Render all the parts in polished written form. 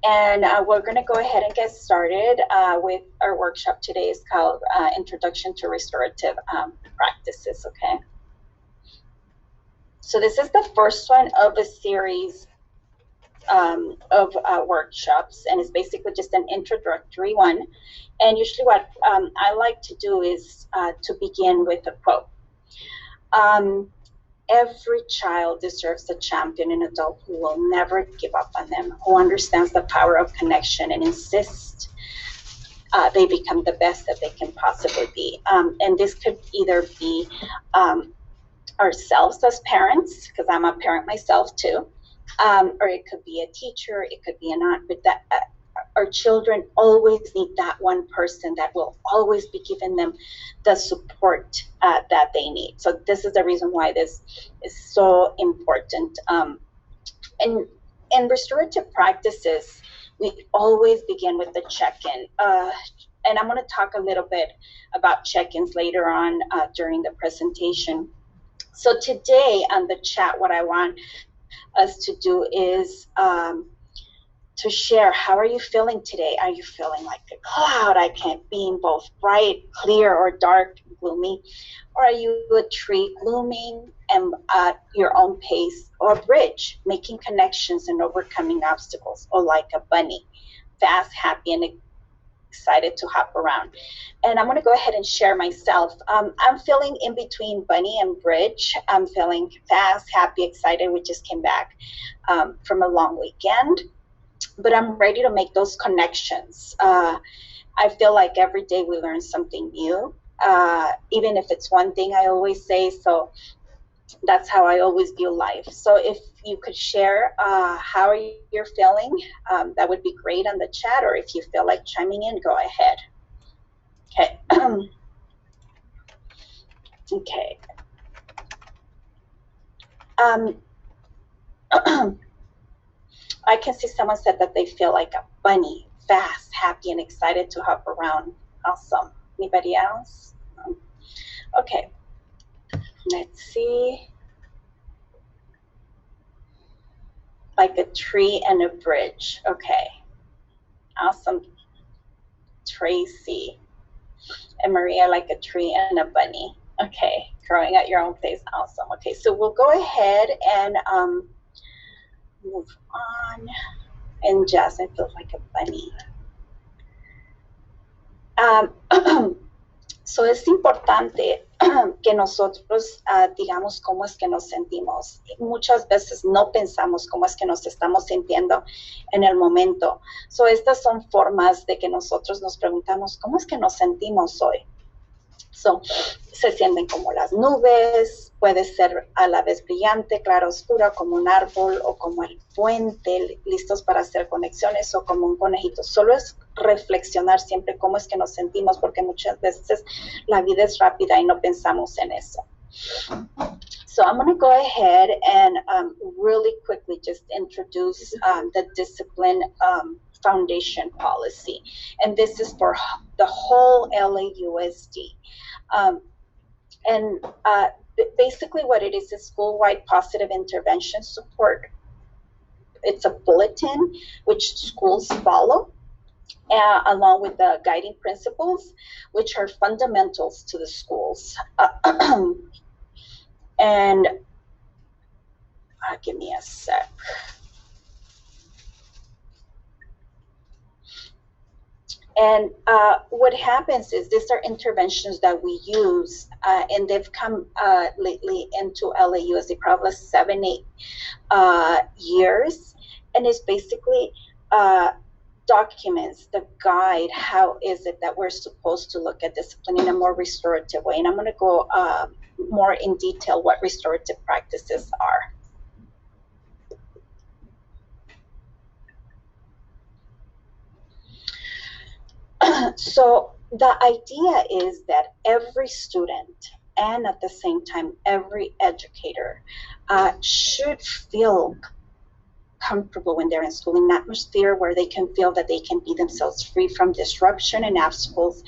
And we're going to go ahead and get started with our workshop today. Is called Introduction to Restorative Practices, okay? So this is the first one of a series of workshops, and it's basically just an introductory one. And usually what I like to do is to begin with a quote. Every child deserves a champion, an adult who will never give up on them, who understands the power of connection and insists they become the best that they can possibly be. And this could either be ourselves as parents, because I'm a parent myself too, or it could be a teacher, it could be an aunt, but that our children always need that one person that will always be giving them the support that they need. So this is the reason why this is so important. And in restorative practices, we always begin with the check-in. And I'm going to talk a little bit about check-ins later on during the presentation. So today on the chat, what I want us to do is to share, how are you feeling today? Are you feeling like a cloud? I can't beam, both bright, clear, or dark, gloomy? Or are you a tree blooming and at your own pace, or a bridge, making connections and overcoming obstacles? Or like a bunny, fast, happy, and excited to hop around? And I'm going to go ahead and share myself. I'm feeling in between bunny and bridge. I'm feeling fast, happy, excited. We just came back from a long weekend, but I'm ready to make those connections. I feel like every day we learn something new, even if it's one thing, I always say. So that's how I always view life. So if you could share how are you're feeling, that would be great on the chat, or if you feel like chiming in, go ahead. Okay. Okay. I can see someone said that they feel like a bunny, fast, happy, and excited to hop around. Awesome. Anybody else? Okay. Let's see. Like a tree and a bridge. Okay. Awesome. Tracy. And Maria, like a tree and a bunny. Okay. Growing at your own pace. Awesome. Okay. So we'll go ahead and move on. And Jasmine feels like a bunny. So es importante que nosotros digamos cómo es que nos sentimos. Muchas veces no pensamos cómo es que nos estamos sintiendo en el momento. So estas son formas de que nosotros nos preguntamos cómo es que nos sentimos hoy. So, se sienten como las nubes, puede ser a la vez brillante, clara, oscura, como un árbol o como el puente, listos para hacer conexiones, o como un conejito. Solo es reflexionar siempre cómo es que nos sentimos, porque muchas veces la vida es rápida y no pensamos en eso. So I'm going to go ahead and really quickly just introduce the discipline foundation policy. And this is for the whole LAUSD. And basically what it is school-wide positive intervention support. It's a bulletin which schools follow, along with the guiding principles, which are fundamentals to the schools. And give me a sec. And what happens is these are interventions that we use, and they've come lately into LAUSD probably 7-8 years. And it's basically documents the guide how is it that we're supposed to look at discipline in a more restorative way. And I'm going to go more in detail what restorative practices are. So the idea is that every student, and at the same time every educator, should feel comfortable when they're in school, in an atmosphere where they can feel that they can be themselves, free from disruption and obstacles,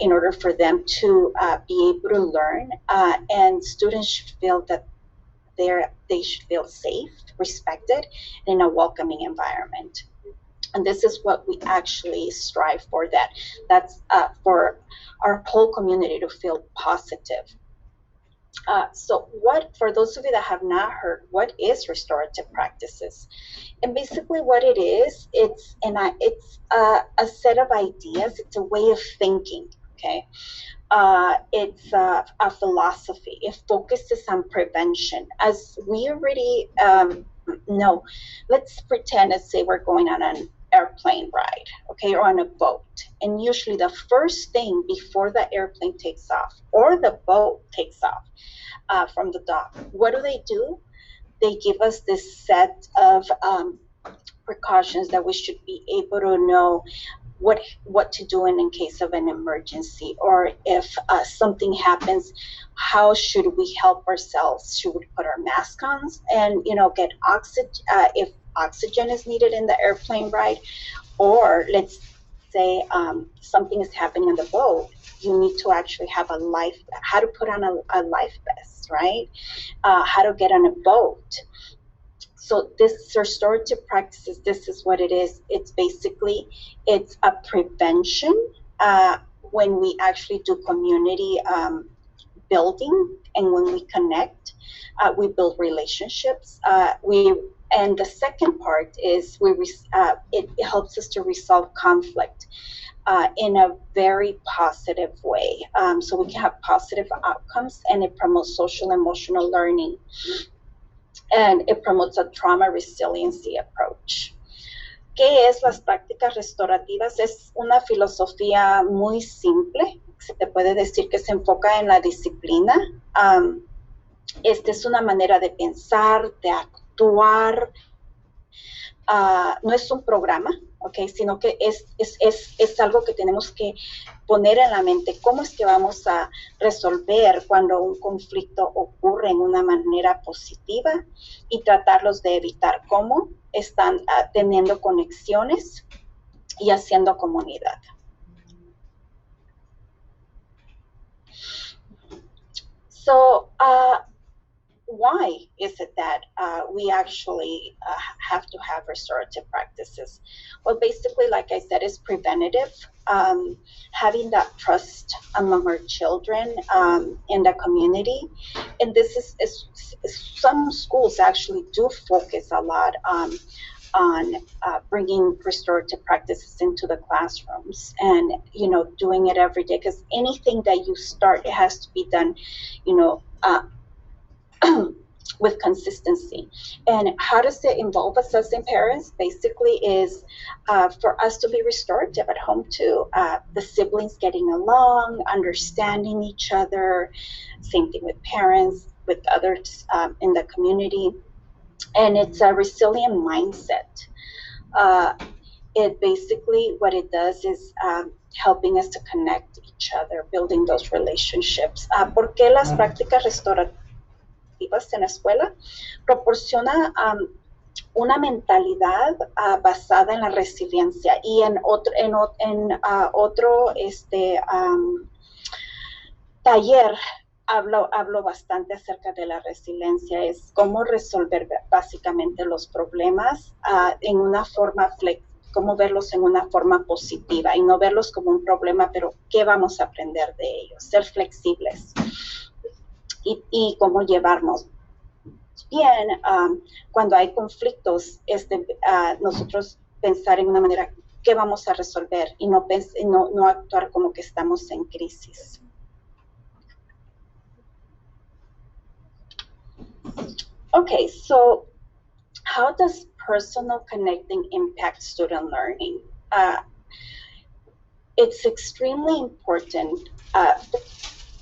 in order for them to be able to learn. And students should feel that they should feel safe, respected, and in a welcoming environment. And this is what we actually strive for, that's for our whole community to feel positive. So for those of you that have not heard, what is restorative practices? And basically what it is, it's a set of ideas, it's a way of thinking, okay? It's a philosophy. It focuses on prevention. As we already know, let's pretend, let's say we're going on an airplane ride, okay, or on a boat. And usually the first thing before the airplane takes off or the boat takes off from the dock, what do? They give us this set of precautions that we should be able to know what to do in case of an emergency, or if something happens, how should we help ourselves? Should we put our mask on and get oxygen if oxygen is needed in the airplane ride? Or let's say something is happening on the boat, you need to actually have how to put on a life vest, right? How to get on a boat. So this restorative practices, this is what it is. It's basically, it's a prevention when we actually do community building, and when we connect, we build relationships. And the second part is it helps us to resolve conflict in a very positive way. So we can have positive outcomes, and it promotes social emotional learning. And it promotes a trauma resiliency approach. ¿Qué es las prácticas restaurativas? Es una filosofía muy simple, se te puede decir que se enfoca en la disciplina. Esta es una manera de pensar, de actuar. No es un programa, ¿okay? Sino que es algo que tenemos que poner en la mente. ¿Cómo es que vamos a resolver cuando un conflicto ocurre en una manera positiva y tratarlos de evitar? ¿Cómo están teniendo conexiones y haciendo comunidad? So, why is it that we actually have to have restorative practices? Well, basically, like I said, it's preventative. Having that trust among our children in the community. And this is some schools actually do focus a lot on bringing restorative practices into the classrooms, and doing it every day, because anything that you start, it has to be done with consistency. And how does it involve us as parents? Basically is for us to be restorative at home too. The siblings getting along, understanding each other, same thing with parents, with others in the community. And it's a resilient mindset. It basically, what it does is helping us to connect each other, building those relationships. ¿Por qué las prácticas restaurativas en la escuela? Proporciona una mentalidad basada en la resiliencia. Y en otro taller hablo bastante acerca de la resiliencia. Es cómo resolver básicamente los problemas en una forma cómo verlos en una forma positiva y no verlos como un problema, pero qué vamos a aprender de ellos, ser flexibles. Y cómo llevarnos bien cuando hay conflictos, nosotros pensar en una manera que vamos a resolver y no actuar como que estamos en crisis. Okay, so how does personal connecting impact student learning? It's extremely important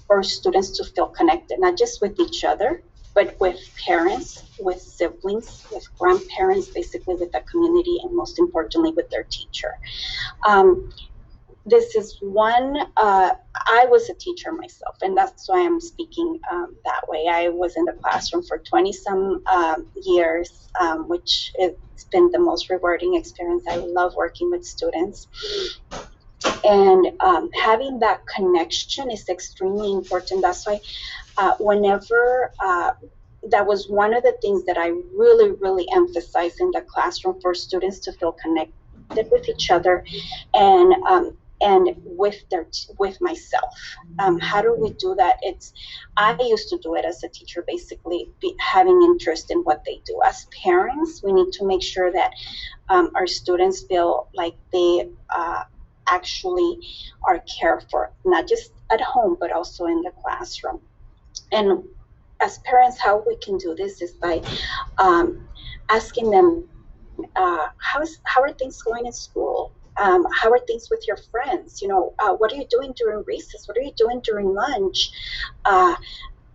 for students to feel connected, not just with each other, but with parents, with siblings, with grandparents, basically with the community, and most importantly with their teacher. This is one, I was a teacher myself, and that's why I'm speaking that way. I was in the classroom for 20-some years, which has been the most rewarding experience. I love working with students. And having that connection is extremely important. That's why whenever, that was one of the things that I really, really emphasize in the classroom for students to feel with each other and with myself. How do we do that? I used to do it as a teacher, basically having interest in what they do. As parents, we need to make sure that our students feel like they actually are cared for, not just at home, but also in the classroom. And as parents, how we can do this is by asking them, how are things going in school? How are things with your friends? What are you doing during recess? What are you doing during lunch?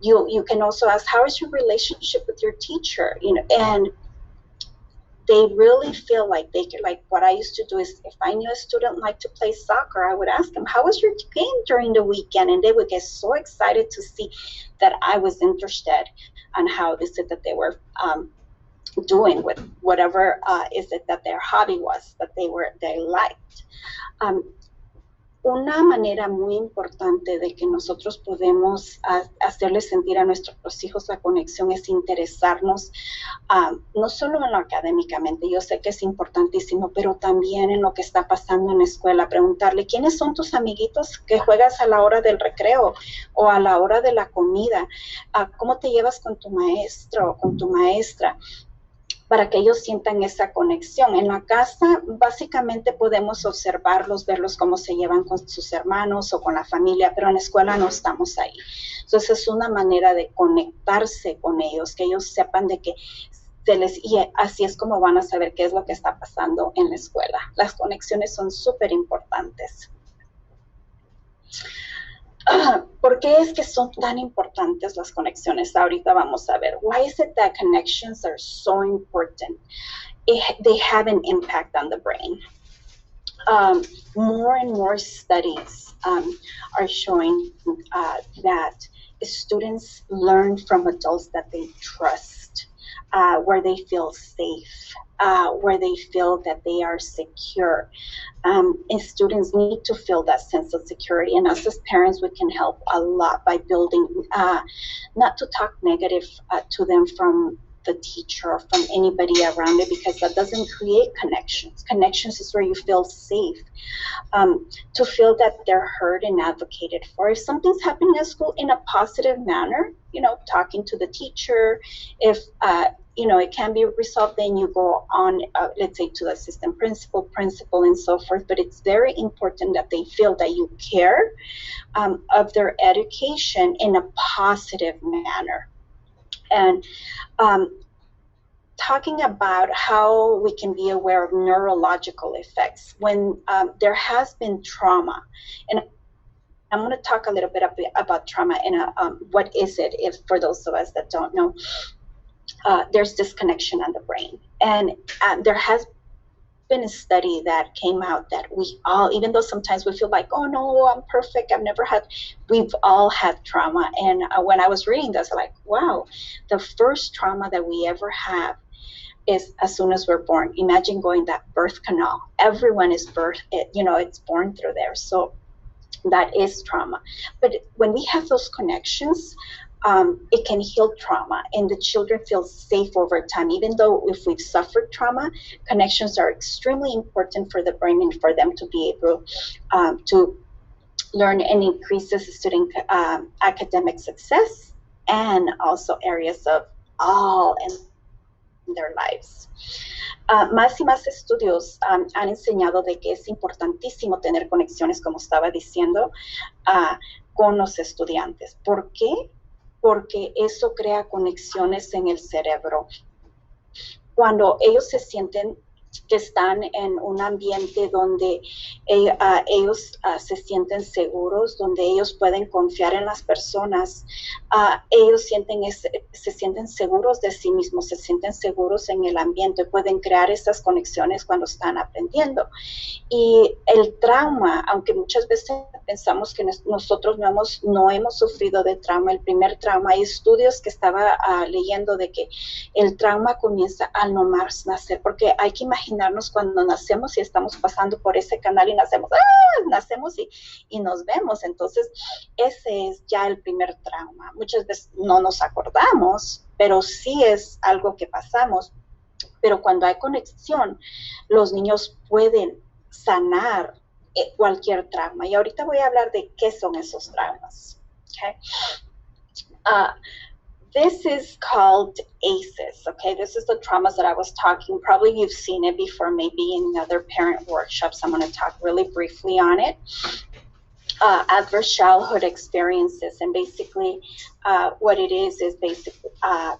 You can also ask, how is your relationship with your teacher? And they really feel like what I used to do is, if I knew a student liked to play soccer, I would ask them, how was your game during the weekend? And they would get so excited to see that I was interested on how is it that they were doing with whatever is it that their hobby was that they liked. Una manera muy importante de que nosotros podemos hacerles sentir a nuestros hijos la conexión es interesarnos, no solo en lo académicamente, yo sé que es importantísimo, pero también en lo que está pasando en la escuela. Preguntarle, ¿quiénes son tus amiguitos que juegas a la hora del recreo o a la hora de la comida? ¿Cómo te llevas con tu maestro o con tu maestra? Para que ellos sientan esa conexión. En la casa, básicamente podemos observarlos, verlos cómo se llevan con sus hermanos o con la familia, pero en la escuela no estamos ahí. Entonces, es una manera de conectarse con ellos, que ellos sepan de que y así es como van a saber qué es lo que está pasando en la escuela. Las conexiones son súper importantes. ¿Por qué es que son tan importantes las conexiones? Ahorita vamos a ver. Why is it that connections are so important? They have an impact on the brain. More and more studies are showing that students learn from adults that they trust, where they feel safe, where they feel that they are secure. And students need to feel that sense of security. And us as parents, we can help a lot by building, not to talk negative to them from the teacher or from anybody around it, because that doesn't create connections. Connections is where you feel safe, to feel that they're heard and advocated for. If something's happening at school, in a positive manner, talking to the teacher, if it can be resolved, then you go on, let's say, to the assistant principal, and so forth. But it's very important that they feel that you care of their education in a positive manner. And talking about how we can be aware of neurological effects when there has been trauma. And I'm going to talk a little bit about trauma and what is it, if for those of us that don't know. There's disconnection on the brain. And there has been a study that came out that we all, even though sometimes we feel like, oh no, I'm perfect, we've all had trauma. And when I was reading this, I'm like, wow, the first trauma that we ever have is as soon as we're born. Imagine going that birth canal. Everyone is it's born through there. So that is trauma. But when we have those connections, it can heal trauma, and the children feel safe over time. Even though if we've suffered trauma, connections are extremely important for the brain and for them to be able to learn and increases student academic success, and also areas of all in their lives. Más y más estudios han enseñado de que es importantísimo tener conexiones, como estaba diciendo, con los estudiantes. ¿Por qué? Porque eso crea conexiones en el cerebro. Cuando ellos se sienten que están en un ambiente donde ellos se sienten seguros, donde ellos pueden confiar en las personas, ellos se sienten seguros de sí mismos, se sienten seguros en el ambiente, pueden crear esas conexiones cuando están aprendiendo. Y el trauma, aunque muchas veces pensamos que nosotros no hemos sufrido de trauma, el primer trauma, hay estudios que estaba leyendo de que el trauma comienza al no más nacer, porque hay que imaginarnos cuando nacemos y estamos pasando por ese canal y nacemos y nos vemos. Entonces, ese es ya el primer trauma. Muchas veces no nos acordamos, pero sí es algo que pasamos. Pero cuando hay conexión, los niños pueden sanar cualquier trauma. Y ahorita voy a hablar de qué son esos traumas. Okay? This is called ACEs, okay? This is the traumas that I was talking. Probably you've seen it before, maybe in other parent workshops. I'm going to talk really briefly on it. Adverse childhood experiences, and basically what it is basically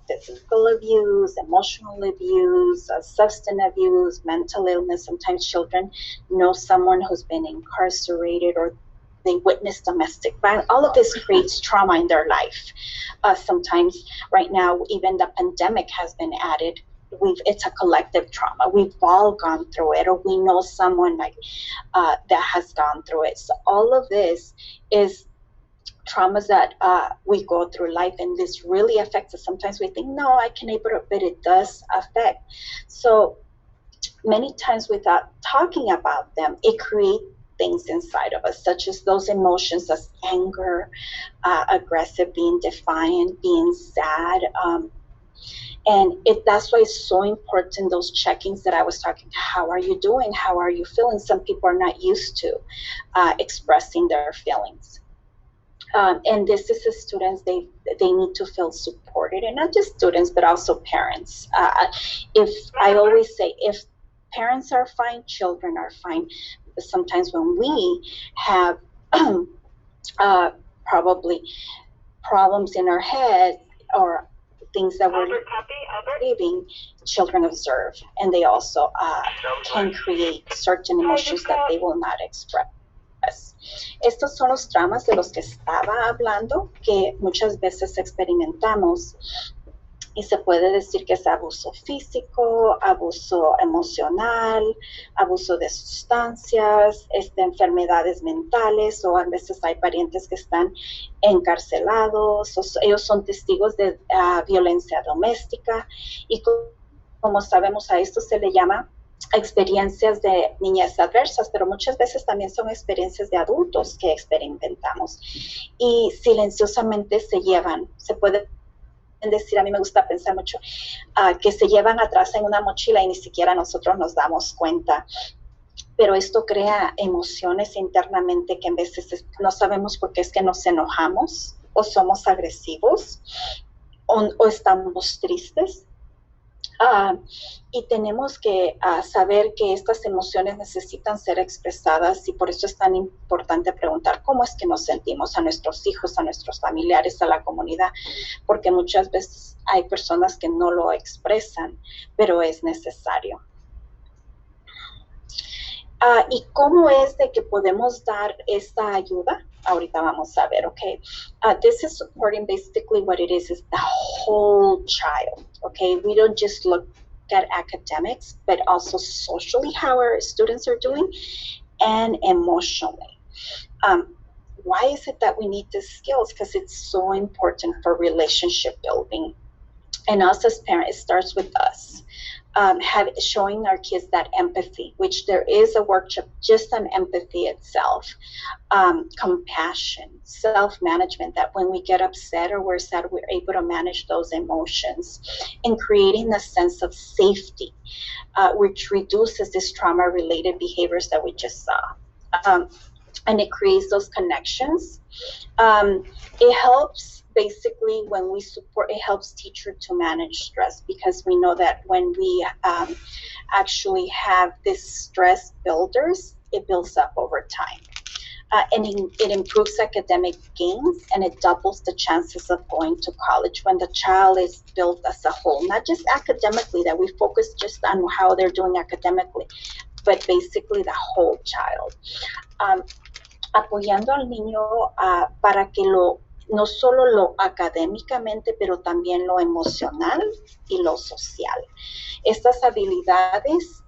physical abuse, emotional abuse, substance abuse, mental illness. Sometimes children know someone who's been incarcerated, or they witness domestic violence. All of this creates trauma in their life. Sometimes right now, even the pandemic has been added. It's a collective trauma. We've all gone through it, or we know someone like that has gone through it. So all of this is traumas that we go through life, and this really affects us. Sometimes we think, no, I can able to, but it does affect. So many times without talking about them, it creates things inside of us, such as those emotions as anger, aggressive, being defiant, being sad, and that's why it's so important, those check-ins that I was talking. How are you doing? How are you feeling? Some people are not used to expressing their feelings. And this is the students, they need to feel supported, and not just students, but also parents. I always say, if parents are fine, children are fine. Sometimes when we have probably problems in our head, or things that we're living, children observe, and they also can create certain emotions that they will not express. Estos son los traumas de los que estaba hablando, que muchas veces experimentamos, y se puede decir que es abuso físico, abuso emocional, abuso de sustancias, enfermedades mentales, o a veces hay parientes que están encarcelados, ellos son testigos de violencia doméstica, y como sabemos, a esto se le llama experiencias de niñez adversas, pero muchas veces también son experiencias de adultos que experimentamos, y silenciosamente se puede decir, a mí me gusta pensar mucho, que se llevan atrás en una mochila y ni siquiera nosotros nos damos cuenta. Pero esto crea emociones internamente que en veces no sabemos por qué es que nos enojamos, o somos agresivos, o estamos tristes. Y tenemos que saber que estas emociones necesitan ser expresadas, y por eso es tan importante preguntar cómo es que nos sentimos, a nuestros hijos, a nuestros familiares, a la comunidad, porque muchas veces hay personas que no lo expresan, pero es necesario. ¿Y cómo es de que podemos dar esta ayuda? Ahorita vamos a ver, okay? This is supporting, basically what it is the whole child, okay? We don't just look at academics, but also socially how our students are doing, and emotionally. Why is it that we need these skills? Because it's so important for relationship building. And us as parents, it starts with us. Showing our kids that empathy, which there is a workshop just on empathy itself, compassion, self-management, that when we get upset or we're sad, we're able to manage those emotions, and creating a sense of safety, which reduces this trauma-related behaviors that we just saw. And it creates those connections. It helps. Basically, when we support, it helps teacher to manage stress, because we know that when we actually have this stress builders, it builds up over time. And it improves academic gains, and it doubles the chances of going to college when the child is built as a whole, not just academically, that we focus just on how they're doing academically, but basically the whole child. Apoyando al niño para que no solo lo académicamente, pero también lo emocional y lo social. Estas habilidades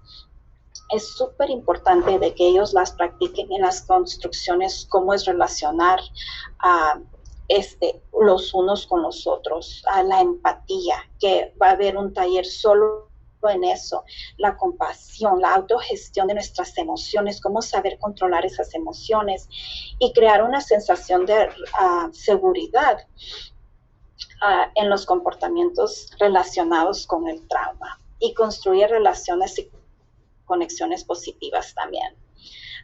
es súper importante de que ellos las practiquen en las construcciones, cómo es relacionar los unos con los otros, la empatía, que va a haber un taller solo en eso, la compasión, la autogestión de nuestras emociones, cómo saber controlar esas emociones y crear una sensación de seguridad en los comportamientos relacionados con el trauma. y construye relaciones y conexiones positivas también.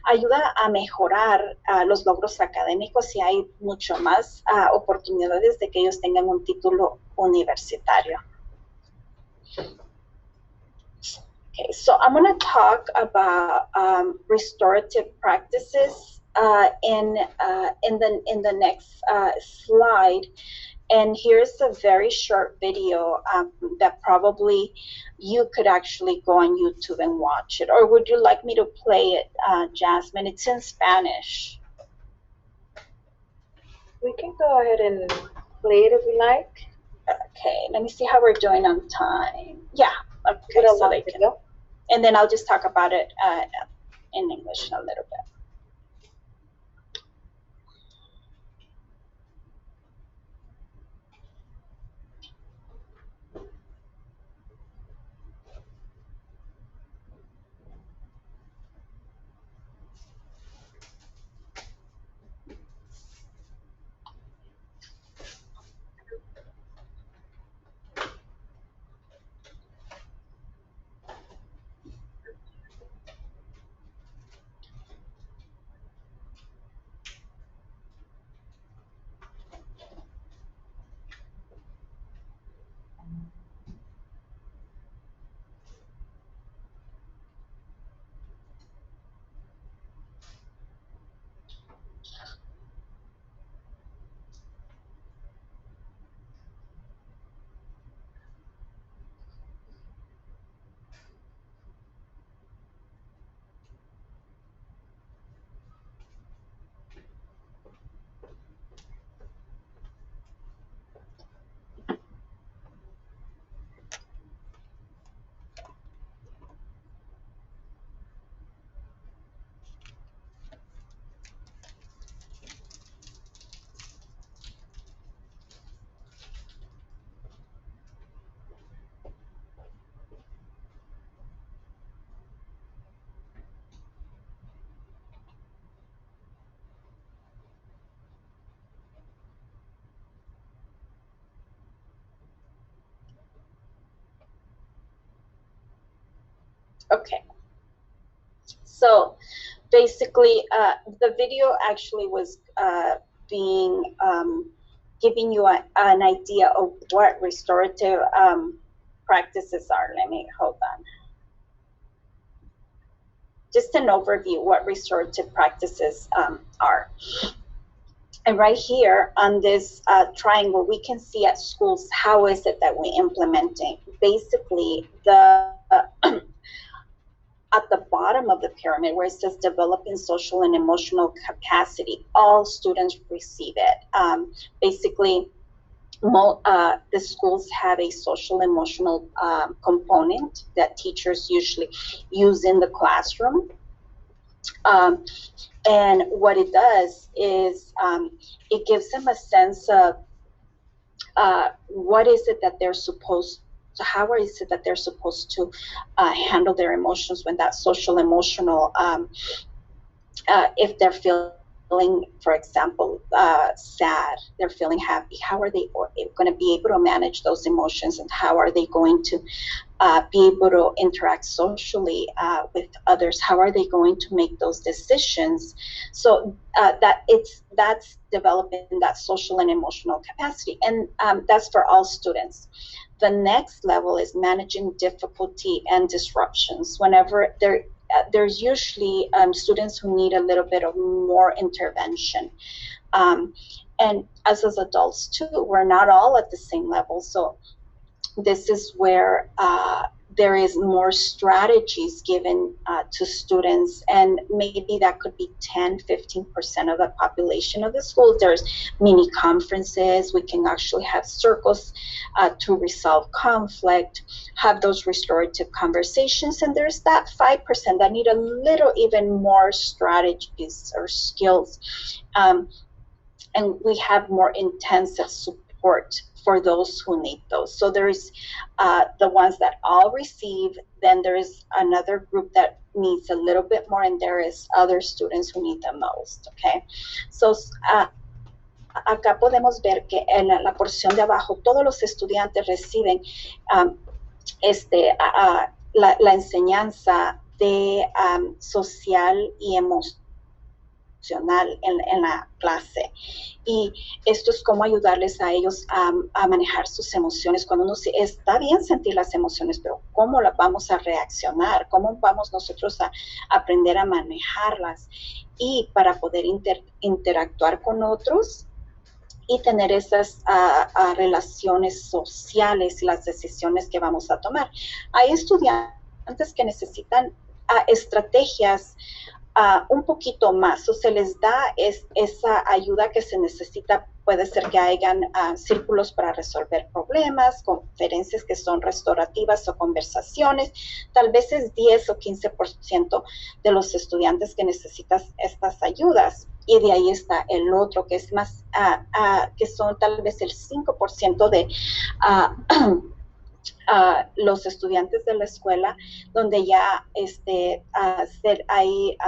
Ayuda a mejorar los logros académicos y hay mucho más oportunidades de que ellos tengan un título universitario. Okay, so I'm going to talk about restorative practices in the next slide. And here's a very short video that probably you could actually go on YouTube and watch it. Or would you like me to play it, Jasmine? It's in Spanish. We can go ahead and play it if you like. Okay, let me see how we're doing on time. Yeah, okay, so they can. And then I'll just talk about it in English a little bit. Okay, so basically the video actually was giving you an idea of what restorative practices are. Let me, hold on. Just an overview what restorative practices are. And right here on this triangle, we can see at schools, how is it that we're implementing? Basically, at the bottom of the pyramid where it says developing social and emotional capacity, all students receive it. Basically, the schools have a social emotional component that teachers usually use in the classroom. And what it does is it gives them a sense of what is it that they're supposed to, how is it that they're supposed to handle their emotions when that social emotional, if they're feeling, for example, sad, they're feeling happy, how are they going to be able to manage those emotions, and how are they going to be able to interact socially with others? How are they going to make those decisions? So that's developing that social and emotional capacity, and that's for all students. The next level is managing difficulty and disruptions. Whenever there's usually students who need a little bit of more intervention. And as adults too, we're not all at the same level. So this is where there is more strategies given to students, and maybe that could be 10-15% of the population of the schools. There's mini conferences. We can actually have circles to resolve conflict, have those restorative conversations, and there's that 5% that need a little even more strategies or skills, and we have more intensive support for those who need those. So there's the ones that all receive, then there's another group that needs a little bit more, and there is other students who need the most, okay? So acá podemos ver que en la porción de abajo todos los estudiantes reciben la enseñanza de social y emocional en la clase. Y esto es cómo ayudarles a ellos a manejar sus emociones. Cuando uno está bien sentir las emociones, pero ¿cómo las vamos a reaccionar? ¿Cómo vamos nosotros a aprender a manejarlas? Y para poder interactuar con otros y tener esas relaciones sociales y las decisiones que vamos a tomar. Hay estudiantes que necesitan estrategias un poquito más, o se les da esa ayuda que se necesita. Puede ser que hayan círculos para resolver problemas, conferencias que son restaurativas o conversaciones. Tal vez es 10 o 15% de los estudiantes que necesitan estas ayudas. Y de ahí está el otro, que es más, que son tal vez el 5% de los estudiantes de la escuela, donde ya hay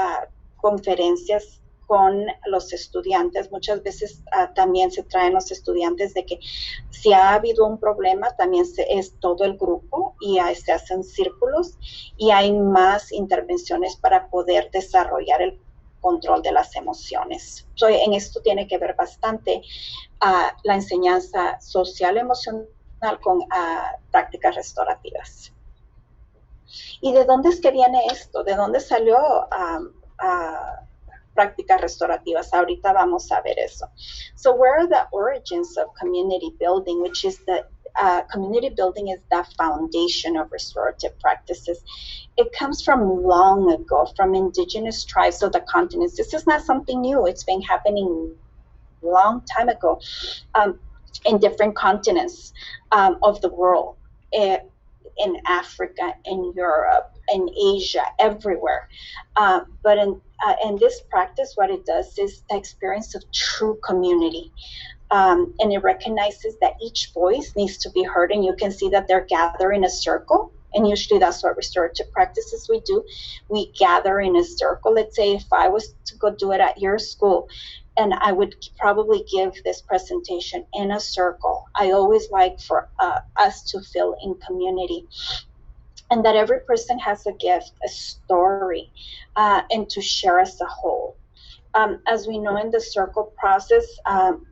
conferencias con los estudiantes. Muchas veces también se traen los estudiantes de que si ha habido un problema, también es todo el grupo y se hacen círculos y hay más intervenciones para poder desarrollar el control de las emociones. En esto tiene que ver bastante la enseñanza social emocional con prácticas restaurativas. ¿Y de dónde es que viene esto? ¿De dónde salió prácticas restaurativas? Ahorita vamos a ver eso. So where are the origins of community building, which is the community building is the foundation of restorative practices. It comes from long ago, from indigenous tribes of the continents. This is not something new. It's been happening a long time ago in different continents of the world, in Africa, in Europe, in Asia, everywhere. But in this practice, what it does is the experience of true community. And it recognizes that each voice needs to be heard, and you can see that they're gathered in a circle. And usually that's what restorative practices we do. We gather in a circle. Let's say if I was to go do it at your school, and I would probably give this presentation in a circle. I always like for us to feel in community, and that every person has a gift, a story, and to share as a whole. As we know in the circle process,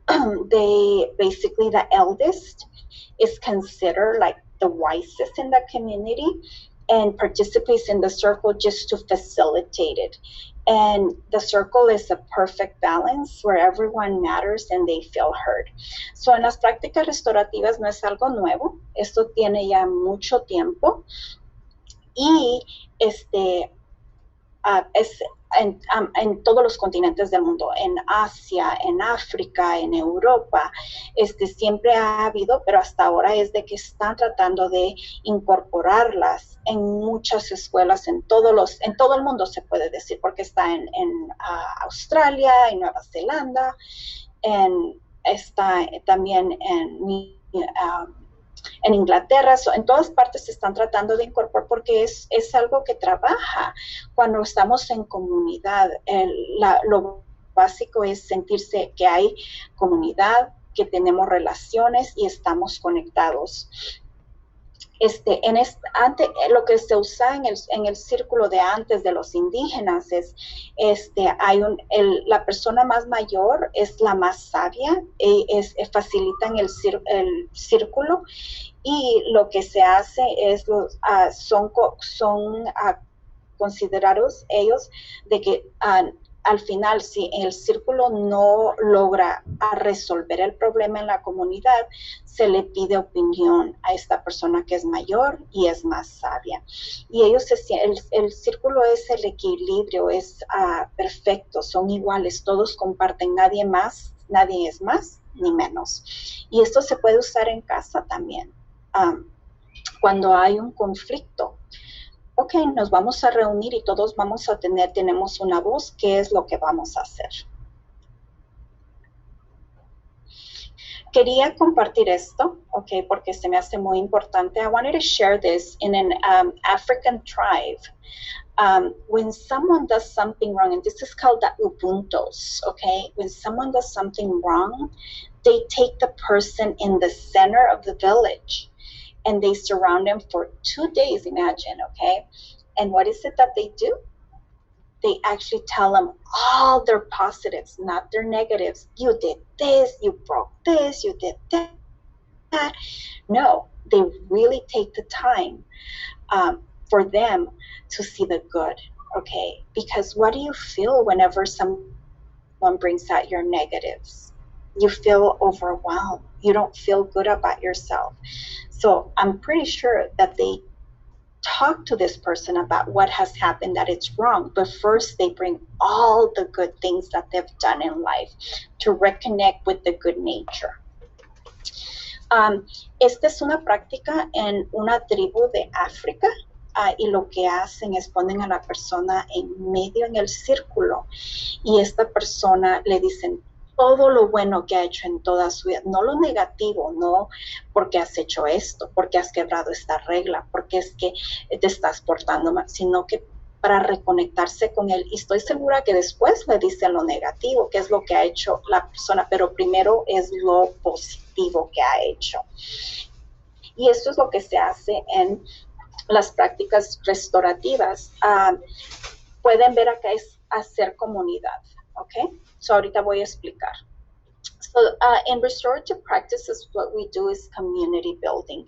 the eldest is considered like the wisest in the community and participates in the circle just to facilitate it. And the circle is a perfect balance where everyone matters and they feel heard. So en las prácticas restaurativas no es algo nuevo, esto tiene ya mucho tiempo y es en todos los continentes del mundo, en Asia, en África, en Europa, siempre ha habido, pero hasta ahora es de que están tratando de incorporarlas en muchas escuelas, en todo el mundo se puede decir, porque está en Australia, en Nueva Zelanda, está también en Inglaterra, en todas partes se están tratando de incorporar porque es algo que trabaja cuando estamos en comunidad. Lo básico es sentirse que hay comunidad, que tenemos relaciones y estamos conectados. Lo que se usa en el círculo de antes de los indígenas es, la persona más mayor es la más sabia, facilitan el círculo, y lo que se hace es son considerados ellos de que al final, si el círculo no logra resolver el problema en la comunidad, se le pide opinión a esta persona que es mayor y es más sabia. Y ellos, el círculo es el equilibrio, es perfecto, son iguales, todos comparten, nadie es más ni menos. Y esto se puede usar en casa también. Cuando hay un conflicto, ok, nos vamos a reunir y todos tenemos una voz, ¿qué es lo que vamos a hacer? Quería compartir esto, ok, porque se me hace muy importante. I wanted to share this in an African tribe. When someone does something wrong, and this is called the ubuntos, okay? When someone does something wrong, they take the person in the center of the village and they surround them for 2 days, imagine, okay? And what is it that they do? They actually tell them all their positives, not their negatives. You did this, you broke this, you did that. No, they really take the time for them to see the good, okay? Because what do you feel whenever someone brings out your negatives? You feel overwhelmed. You don't feel good about yourself. So I'm pretty sure that they talk to this person about what has happened, that it's wrong, but first they bring all the good things that they've done in life to reconnect with the good nature. Esta es una práctica en una tribu de África, y lo que hacen es ponen a la persona en medio en el círculo y esta persona le dicen todo lo bueno que ha hecho en toda su vida, no lo negativo, no porque has hecho esto, porque has quebrado esta regla, porque es que te estás portando mal, sino que para reconectarse con él. Y estoy segura que después le dicen lo negativo, que es lo que ha hecho la persona, pero primero es lo positivo que ha hecho. Y esto es lo que se hace en las prácticas restaurativas. Pueden ver acá es hacer comunidad, ¿ok? So ahorita voy a explicar. So in restorative practices, what we do is community building,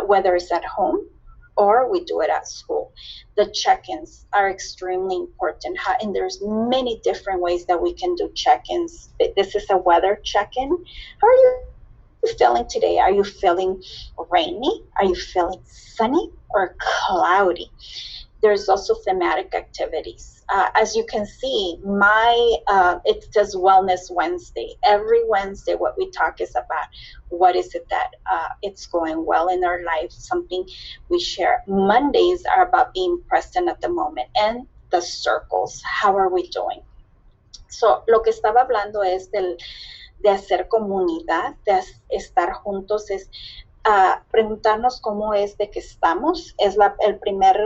whether it's at home or we do it at school. The check-ins are extremely important, and there's many different ways that we can do check-ins. This is a weather check-in. How are you feeling today? Are you feeling rainy? Are you feeling sunny or cloudy? There's also thematic activities. As you can see, it says Wellness Wednesday. Every Wednesday, what we talk is about what is it that it's going well in our life, something we share. Mondays are about being present at the moment, and the circles. How are we doing? So, lo que estaba hablando es de hacer comunidad, de estar juntos, es preguntarnos cómo es de que estamos. Es el primer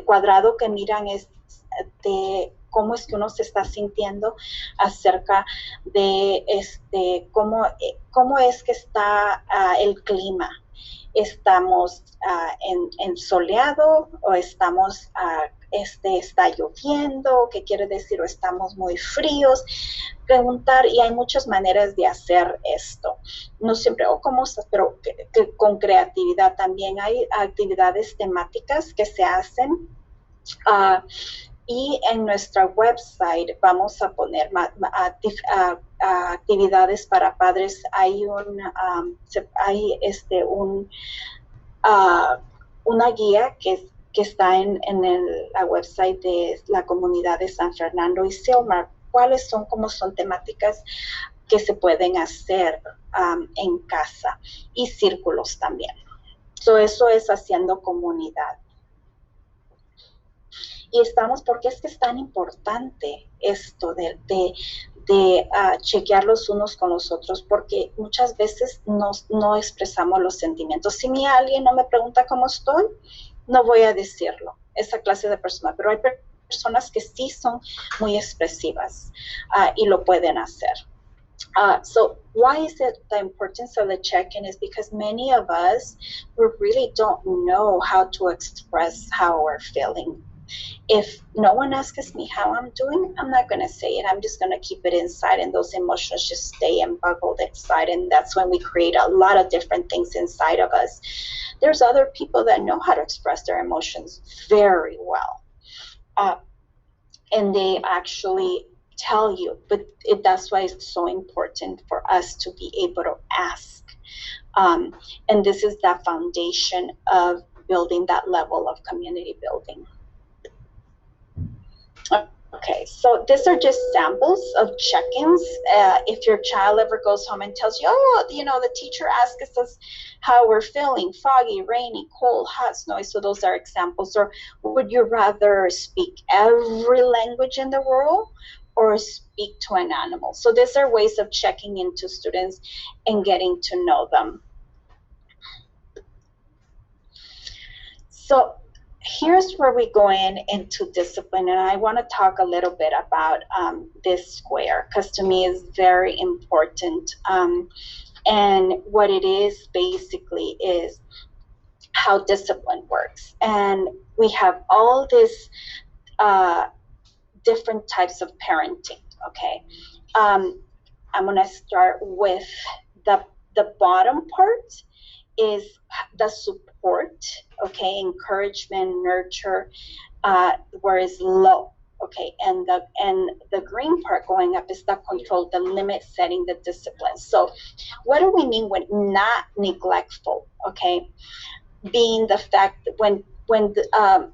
cuadrado que miran es de cómo es que uno se está sintiendo acerca de cómo es que está el clima. ¿Estamos en soleado o estamos está lloviendo? ¿Qué quiere decir? ¿O estamos muy fríos? Preguntar, y hay muchas maneras de hacer esto. No siempre, ¿cómo estás? Pero que con creatividad también hay actividades temáticas que se hacen. Y en nuestra website vamos a poner actividades para padres. Hay una guía que está en la website de la comunidad de San Fernando y Silmar. ¿Cuáles son, cómo son temáticas que se pueden hacer en casa? Y círculos también. So, eso es haciendo comunidad. Y porque es que es tan importante esto de chequear los unos con los otros, porque muchas veces no expresamos los sentimientos. Si alguien no me pregunta cómo estoy, no voy a decirlo, esa clase de persona, pero hay personas que sí son muy expresivas y lo pueden hacer. So why is it the importance of the check-in is because many of us, we really don't know how to express how we're feeling. If no one asks me how I'm doing, I'm not going to say it. I'm just going to keep it inside, and those emotions just stay and bubbled inside, and that's when we create a lot of different things inside of us. There's other people that know how to express their emotions very well, and they actually tell you, but that's why it's so important for us to be able to ask. And this is the foundation of building that level of community building. Okay, so these are just samples of check-ins. If your child ever goes home and tells you, the teacher asked us how we're feeling, foggy, rainy, cold, hot, snowy, so those are examples. Or would you rather speak every language in the world or speak to an animal? So these are ways of checking into students and getting to know them. So here's where we go into discipline, and I want to talk a little bit about this square, because to me it's very important. And what it is basically is how discipline works. And we have all these different types of parenting, okay? I'm going to start with the bottom part is the support, okay, encouragement, nurture, where is low, okay, and the green part going up is the control, the limit setting, the discipline. So what do we mean with not neglectful, okay? Being the fact that when the,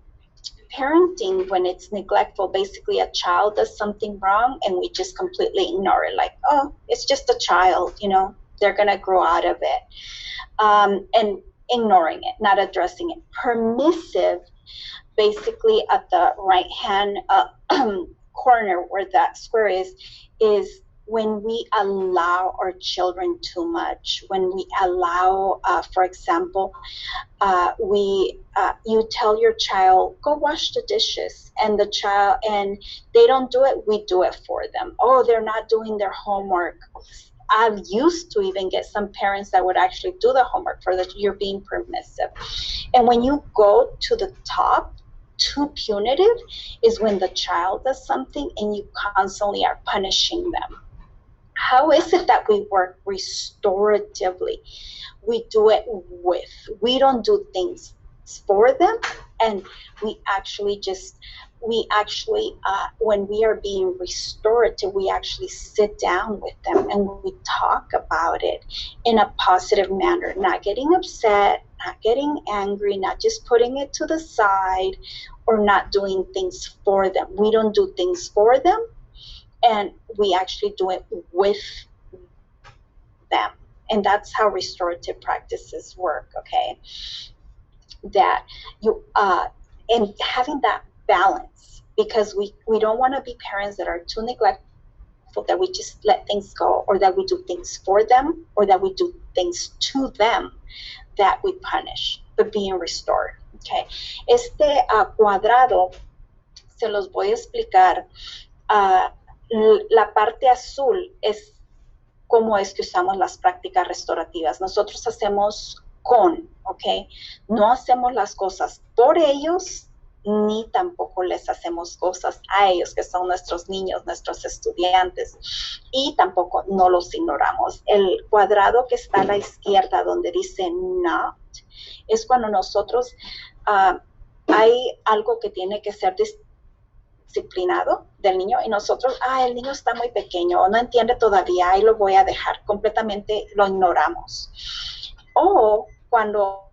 parenting, when it's neglectful, basically a child does something wrong and we just completely ignore it, like, oh, it's just a child, they're gonna grow out of it, and ignoring it, not addressing it. Permissive, basically at the right hand corner where that square is when we allow our children too much, when we allow, for example, you tell your child, go wash the dishes, and they don't do it, we do it for them. Oh, they're not doing their homework. I've used to even get some parents that would actually do the homework for that. You're being permissive. And when you go to the top, too punitive is when the child does something and you constantly are punishing them. How is it that we work restoratively? We do it with. We don't do things for them, and we actually when we are being restorative, we actually sit down with them and we talk about it in a positive manner, not getting upset, not getting angry, not just putting it to the side or not doing things for them. We don't do things for them, and we actually do it with them. And that's how restorative practices work, okay? That you, and having that balance, because we don't want to be parents that are too neglectful, that we just let things go, or that we do things for them, or that we do things to them that we punish, but being restored, okay? Este cuadrado, se los voy a explicar. La parte azul es cómo es que usamos las prácticas restaurativas. Nosotros hacemos con, ¿ok? No hacemos las cosas por ellos, ni tampoco les hacemos cosas a ellos, que son nuestros niños, nuestros estudiantes, y tampoco no los ignoramos. El cuadrado que está a la izquierda donde dice not, es cuando nosotros hay algo que tiene que ser disciplinado del niño y nosotros, el niño está muy pequeño o no entiende todavía, ahí lo voy a dejar, completamente lo ignoramos. O cuando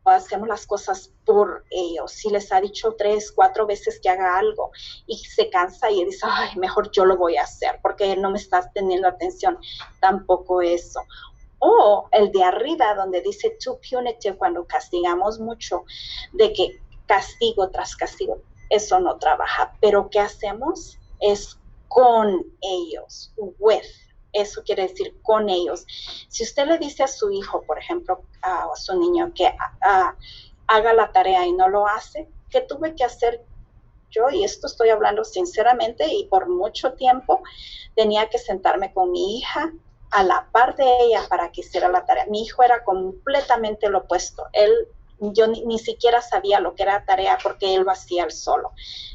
hacemos las cosas por ellos, si les ha dicho 3, 4 veces que haga algo y se cansa y dice, ay, mejor yo lo voy a hacer porque él no me está teniendo atención, tampoco eso. O el de arriba donde dice too punitive, cuando castigamos mucho, de que castigo tras castigo, eso no trabaja. Pero ¿qué hacemos? Es con ellos, with. Eso quiere decir con ellos. Si usted le dice a su hijo, por ejemplo, a su niño que haga la tarea y no lo hace, ¿qué tuve que hacer yo? Y esto estoy hablando sinceramente, y por mucho tiempo tenía que sentarme con mi hija a la par de ella para que hiciera la tarea. Mi hijo era completamente lo opuesto. Yo ni siquiera sabía lo que era tarea porque él lo hacía él solo.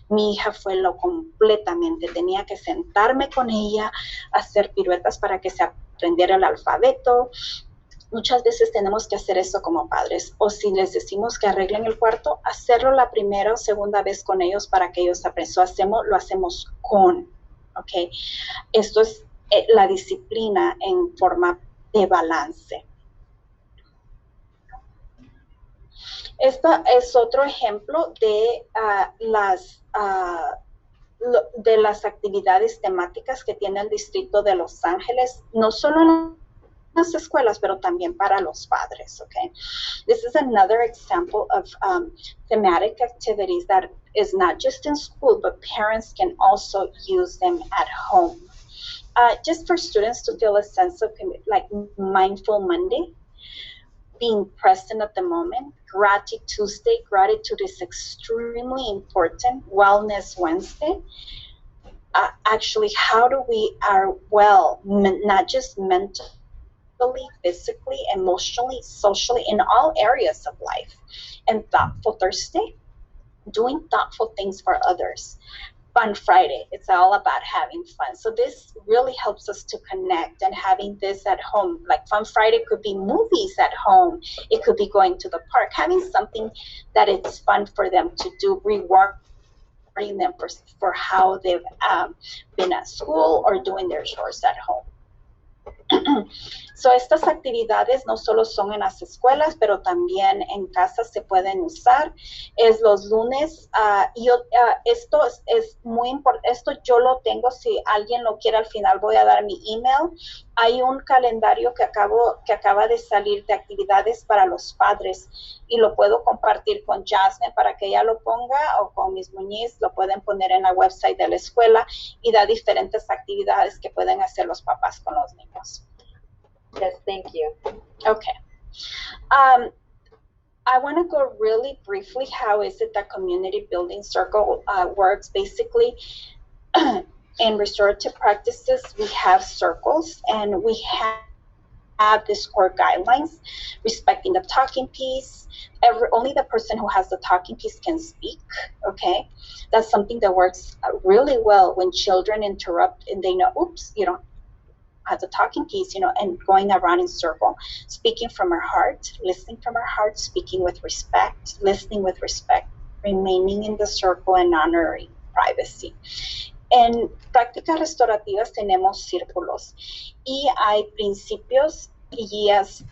Mi hija fue lo completamente. Tenía que sentarme con ella, hacer piruetas para que se aprendiera el alfabeto. Muchas veces tenemos que hacer eso como padres. O si les decimos que arreglen el cuarto, hacerlo la primera o segunda vez con ellos para que ellos aprendan. Lo hacemos con, ¿ok? Esto es la disciplina en forma de balance. Este es otro ejemplo de las actividades temáticas que tiene el Distrito de Los Ángeles, no solo en las escuelas, pero también para los padres, okay? This is another example of thematic activities that is not just in school, but parents can also use them at home. Just for students to feel a sense of like Mindful Monday, being present at the moment. Gratitude Tuesday, gratitude is extremely important. Wellness Wednesday. Actually, how do we are well, not just mentally, physically, emotionally, socially, in all areas of life. And Thoughtful Thursday, doing thoughtful things for others. Fun Friday, it's all about having fun. So this really helps us to connect, and having this at home. Like Fun Friday could be movies at home. It could be going to the park, having something that it's fun for them to do, rewarding them for how they've been at school or doing their chores at home. So estas actividades no solo son en las escuelas, pero también en casa se pueden usar. Es los lunes. Esto es muy importante. Esto yo lo tengo. Si alguien lo quiere, al final voy a dar mi email. Hay un calendario que acaba de salir de actividades para los padres, y lo puedo compartir con Jasmine para que ella lo ponga, o con Miss Muñiz lo pueden poner en la website de la escuela, y da diferentes actividades que pueden hacer los papás con los niños. Yes, thank you. Okay. I want to go really briefly. How is it that community building circle works? Basically, in restorative practices, we have circles, and we have these core guidelines, respecting the talking piece. Only the person who has the talking piece can speak, okay? That's something that works really well when children interrupt and they know, oops, has a talking piece, and going around in circle, speaking from our heart, listening from our heart, speaking with respect, listening with respect, remaining in the circle, and honoring privacy. En prácticas restaurativas tenemos círculos, y hay principios y guías.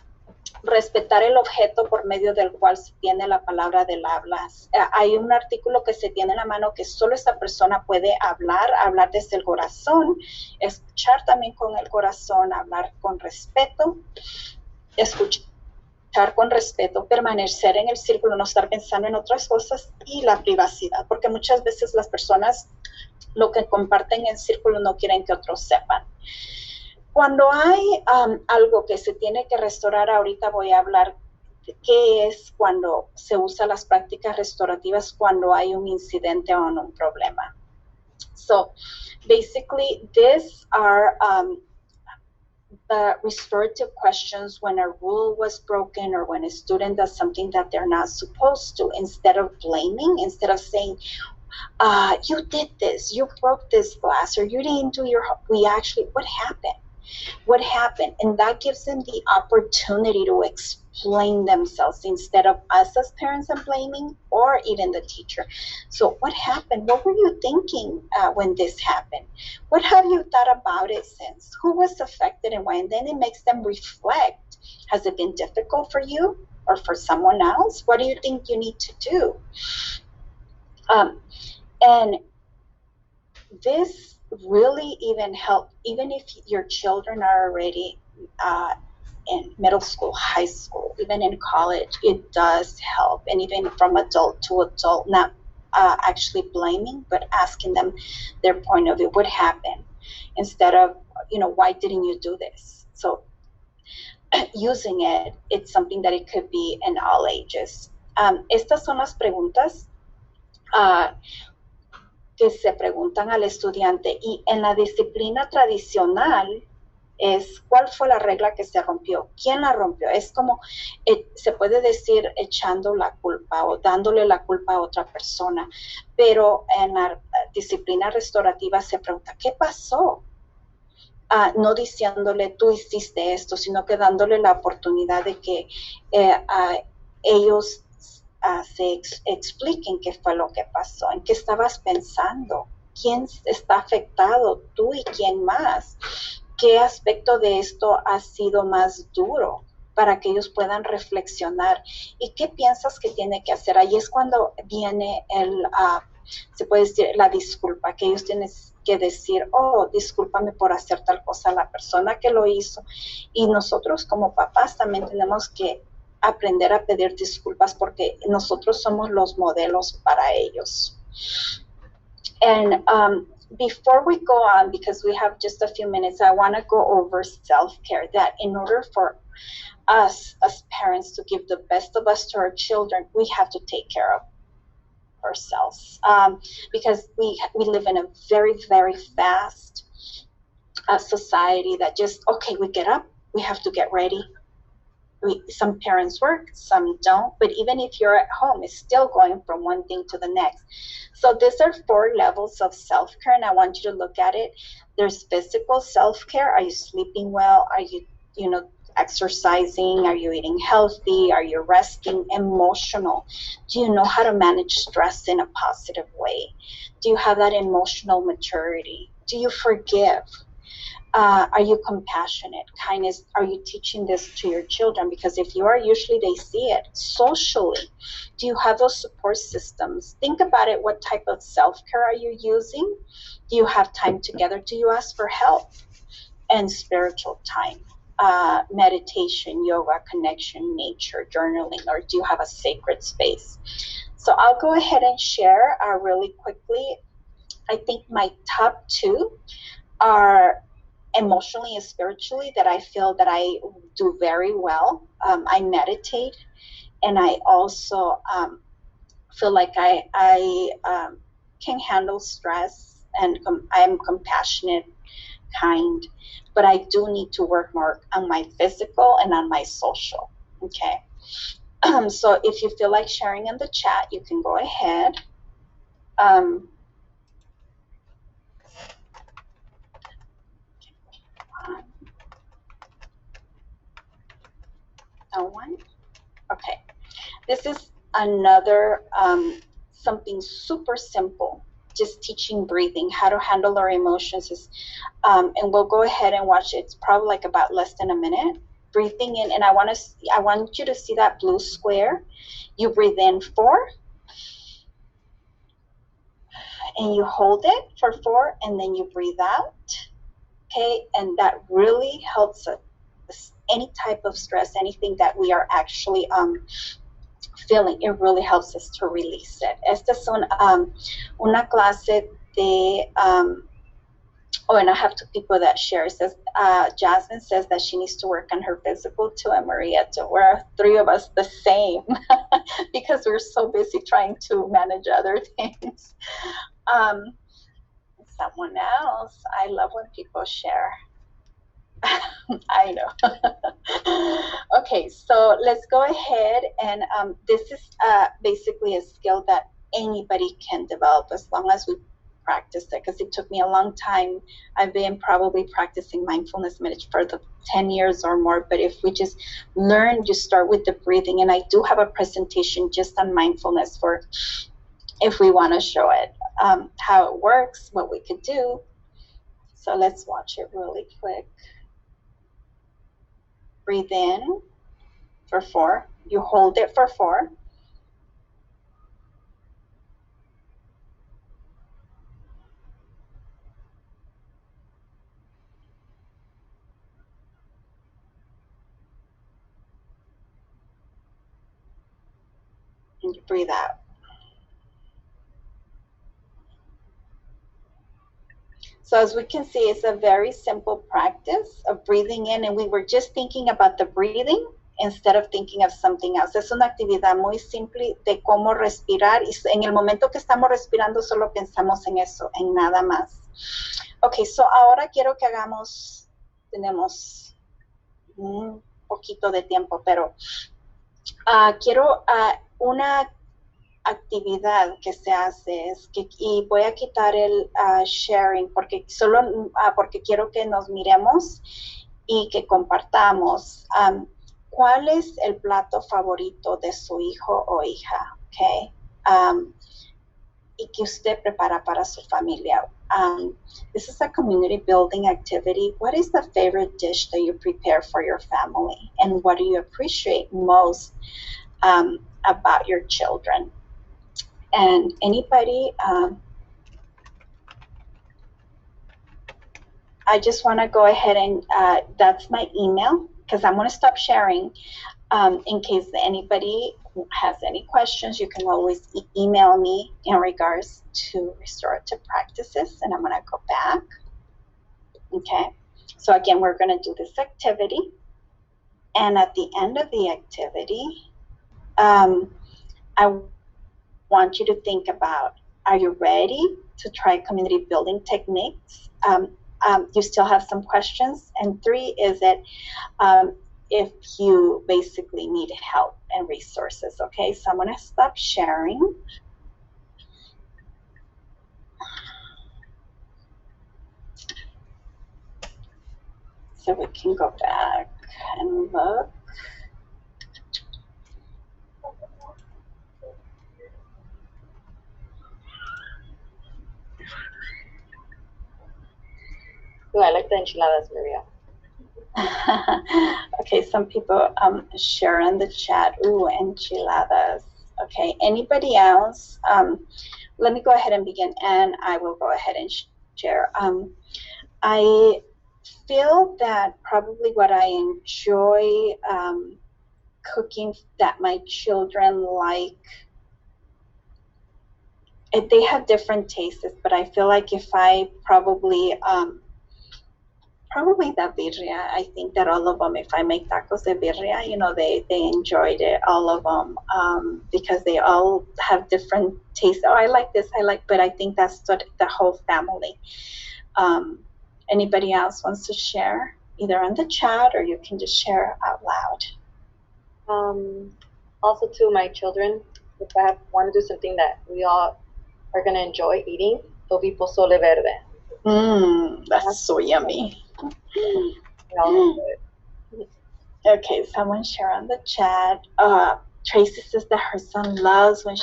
Respetar el objeto por medio del cual se tiene la palabra del habla. Hay un artículo que se tiene en la mano que solo esa persona puede hablar desde el corazón, escuchar también con el corazón, hablar con respeto, escuchar con respeto, permanecer en el círculo, no estar pensando en otras cosas, y la privacidad, porque muchas veces las personas lo que comparten en el círculo no quieren que otros sepan. Cuando hay algo que se tiene que restaurar, ahorita voy a hablar de qué es cuando se usan las prácticas restaurativas cuando hay un incidente o un problema. So, basically, these are the restorative questions when a rule was broken, or when a student does something that they're not supposed to. Instead of blaming, instead of saying, you did this, you broke this glass, or you didn't do what happened? What happened? And that gives them the opportunity to explain themselves, instead of us as parents and blaming, or even the teacher. So what happened? What were you thinking when this happened? What have you thought about it since? Who was affected and why? And then it makes them reflect. Has it been difficult for you or for someone else? What do you think you need to do? And this really even help, even if your children are already in middle school, high school, even in college, it does help. And even from adult to adult, not actually blaming, but asking them their point of view, what happened, instead of, why didn't you do this? So using it, it's something that it could be in all ages. Estas son las preguntas que se preguntan al estudiante, y en la disciplina tradicional es ¿cuál fue la regla que se rompió? ¿Quién la rompió? Es como, se puede decir, echando la culpa o dándole la culpa a otra persona, pero en la disciplina restaurativa se pregunta ¿qué pasó? No diciéndole tú hiciste esto, sino que dándole la oportunidad de que ellos se expliquen qué fue lo que pasó, en qué estabas pensando, quién está afectado, tú y quién más, qué aspecto de esto ha sido más duro, para que ellos puedan reflexionar, y qué piensas que tiene que hacer. Ahí es cuando viene se puede decir, la disculpa, que ellos tienen que decir, discúlpame por hacer tal cosa a la persona que lo hizo. Y nosotros como papás también tenemos que aprender a pedir disculpas, porque nosotros somos los modelos para ellos. And before we go on, because we have just a few minutes, I want to go over self-care, that in order for us as parents to give the best of us to our children, we have to take care of ourselves, because we live in a very, very fast society that just, we get up, we have to get ready. Some parents work, some don't, but even if you're at home, it's still going from one thing to the next. So these are 4 levels of self-care, and I want you to look at it. There's physical self-care. Are you sleeping well? Are you, exercising? Are you eating healthy? Are you resting? Emotional. Do you know how to manage stress in a positive way? Do you have that emotional maturity? Do you forgive? Are you compassionate? Kindness? Are you teaching this to your children? Because if you are, usually they see it. Socially, do you have those support systems? Think about it. What type of self-care are you using? Do you have time together? Do you ask for help? And spiritual time, meditation, yoga, connection, nature, journaling, or do you have a sacred space? So I'll go ahead and share really quickly. I think my top 2 are emotionally and spiritually that I feel that I do very well. I meditate, and I also feel like I can handle stress, and I'm compassionate, kind, but I do need to work more on my physical and on my social. Okay. So if you feel like sharing in the chat, you can go ahead. No one? Okay. This is another something super simple. Just teaching breathing, how to handle our emotions is, and we'll go ahead and watch it. It's probably like about less than a minute. Breathing in, and I want you to see that blue square. You breathe in 4, and you hold it for 4, and then you breathe out. Okay, and that really helps us. Any type of stress, anything that we are actually feeling, it really helps us to release it. Esta es una clase de, and I have 2 people that share. It says, Jasmine says that she needs to work on her physical too, and Maria too. We're 3 of us the same because we're so busy trying to manage other things. Someone else, I love when people share. I know. Okay, so let's go ahead, and this is basically a skill that anybody can develop as long as we practice it, because it took me a long time. I've been probably practicing mindfulness meditation for the 10 years or more, but if we just learn, you start with the breathing, and I do have a presentation just on mindfulness for if we want to show it, how it works, what we could do. So let's watch it really quick. Breathe in for 4. You hold it for 4. And you breathe out. So as we can see, it's a very simple practice of breathing in, and we were just thinking about the breathing instead of thinking of something else. Es una actividad muy simple de cómo respirar, y en el momento que estamos respirando solo pensamos en eso, en nada más. Ok, so ahora quiero que tenemos un poquito de tiempo, pero quiero una actividad que se hace es que, y voy a quitar el sharing porque porque quiero que nos miremos y que compartamos cuál es el plato favorito de su hijo o hija, okay? Y que usted prepara para su familia. This is a community building activity. What is the favorite dish that you prepare for your family, and what do you appreciate most about your children? And anybody, I just want to go ahead and that's my email, because I'm going to stop sharing in case anybody has any questions. You can always email me in regards to restorative practices, and I'm going to go back. Okay, so again, we're going to do this activity, and at the end of the activity, I want you to think about, are you ready to try community building techniques? you still have some questions. And 3 is that if you basically need help and resources. Okay, so I'm going to stop sharing. So we can go back and look. Ooh, I like the enchiladas, Maria. Okay, some people share in the chat. Ooh, enchiladas. Okay, anybody else? Let me go ahead and begin, and I will go ahead and share. I feel that probably what I enjoy cooking that my children like, they have different tastes, but I feel like if I probably the birria. I think that all of them, if I make tacos de birria, you know, they enjoyed it, all of them, because they all have different tastes. Oh, I like this, but I think that's what the whole family. Anybody else wants to share, either on the chat or you can just share out loud? Also, to my children, if I want to do something that we all are going to enjoy eating, it'll be pozole verde. That's so yummy. Okay, someone share on the chat. Tracy says that her son loves when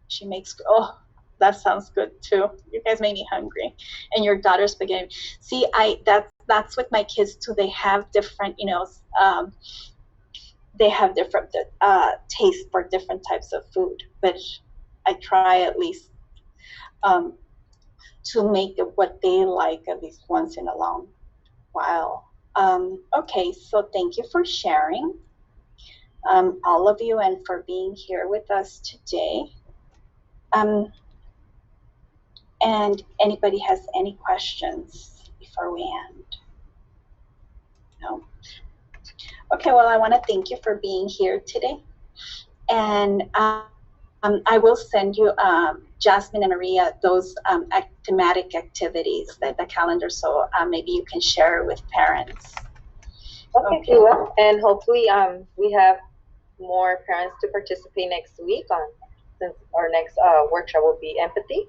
she makes. Oh, that sounds good too. You guys made me hungry. And your daughter's spaghetti. See, that's with my kids too. They have different, you know, they have different tastes for different types of food. But I try at least to make what they like at least once in a long while. Okay, so thank you for sharing, all of you, and for being here with us today. And anybody has any questions before we end? No? Okay, well, I want to thank you for being here today. And I will send you, Jasmine and Maria, those thematic activities, the calendar, so maybe you can share it with parents. Okay, cool. And hopefully we have more parents to participate next week since our next workshop will be empathy.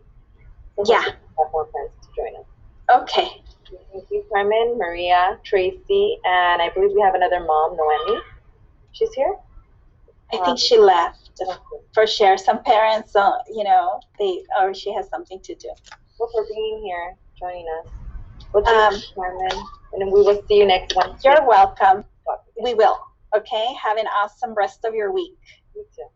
So yeah. Have more parents to join us. Okay. Thank you, Carmen, Maria, Tracy, and I believe we have another mom, Noemi. She's here? I think she left for share. Some parents, you know, or she has something to do. Well, for being here, joining us. Well, Carmen, and then we will see you next Wednesday. You're welcome. We will. Okay. Have an awesome rest of your week. You too.